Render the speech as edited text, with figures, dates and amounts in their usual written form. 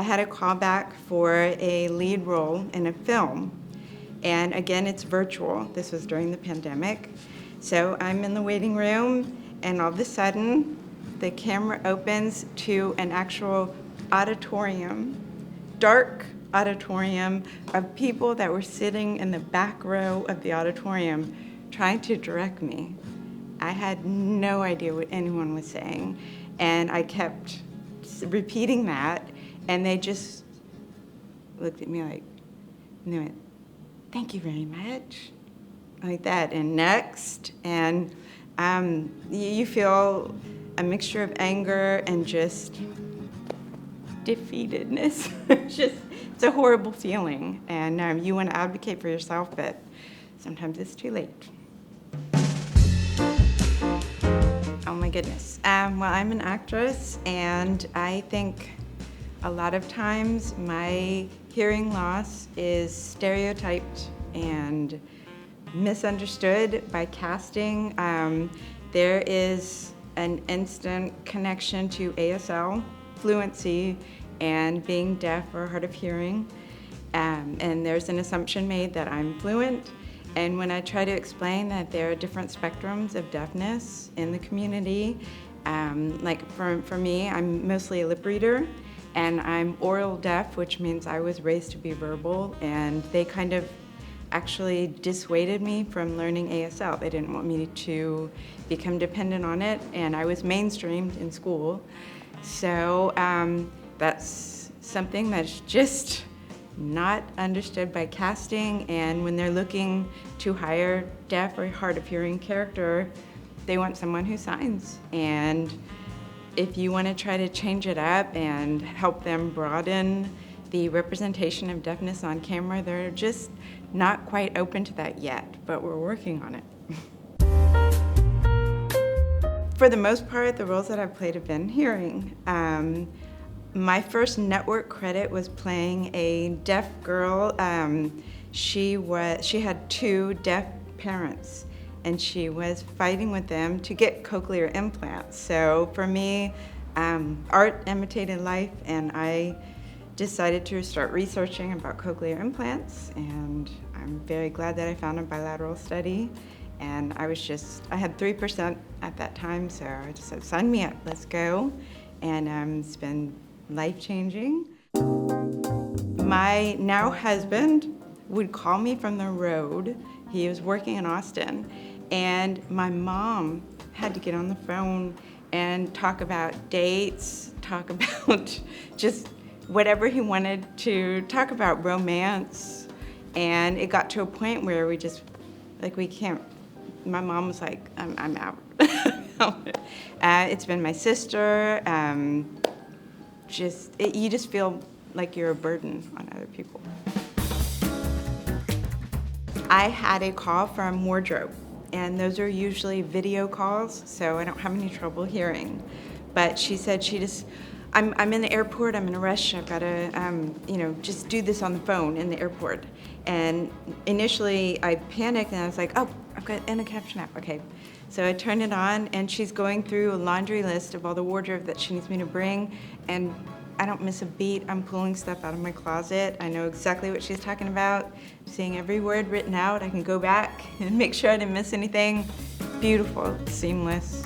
I had a callback for a lead role in a film. And again, it's virtual. This was during the pandemic. So I'm in the waiting room, and all of a sudden, the camera opens to an actual auditorium, dark auditorium of people that were sitting in the back row of the auditorium trying to direct me. I had no idea what anyone was saying, and I kept repeating that, and they just looked at me like, and they went, "Thank you very much," like that, and next, and you feel a mixture of anger and just defeatedness. It's a horrible feeling, and you want to advocate for yourself, but sometimes it's too late. Oh my goodness. Well, I'm an actress, and I think a lot of times my hearing loss is stereotyped and misunderstood by casting. There is an instant connection to ASL, fluency, and being deaf or hard of hearing. And there's an assumption made that I'm fluent. And when I try to explain that there are different spectrums of deafness in the community, like for me, I'm mostly a lip reader, and I'm oral deaf, which means I was raised to be verbal, and they kind of actually dissuaded me from learning ASL. They didn't want me to become dependent on it, and I was mainstreamed in school. So that's something that's just not understood by casting, and when they're looking to hire deaf or hard of hearing character, they want someone who signs. And if you want to try to change it up and help them broaden the representation of deafness on camera, they're just not quite open to that yet, but we're working on it. For the most part, the roles that I've played have been hearing. My first network credit was playing a deaf girl. She had 2 deaf parents, and she was fighting with them to get cochlear implants. So for me, art imitated life, and I decided to start researching about cochlear implants, and I'm very glad that I found a bilateral study. And I had 3% at that time, so I just said, sign me up, let's go. And it's been life-changing. My now husband would call me from the road. He was working in Austin, and my mom had to get on the phone and talk about dates, talk about just whatever he wanted to talk about, romance. And it got to a point where we can't. My mom was like, I'm out. It's been my sister. You just feel like you're a burden on other people. I had a call from wardrobe, and those are usually video calls, so I don't have any trouble hearing. But she said I'm in the airport, I'm in a rush, I've got to, just do this on the phone in the airport. And initially I panicked, and I was like, oh, I've got InnoCaption app, okay. So I turned it on, and she's going through a laundry list of all the wardrobe that she needs me to bring, and I don't miss a beat. I'm pulling stuff out of my closet. I know exactly what she's talking about. Seeing every word written out, I can go back and make sure I didn't miss anything. Beautiful, seamless.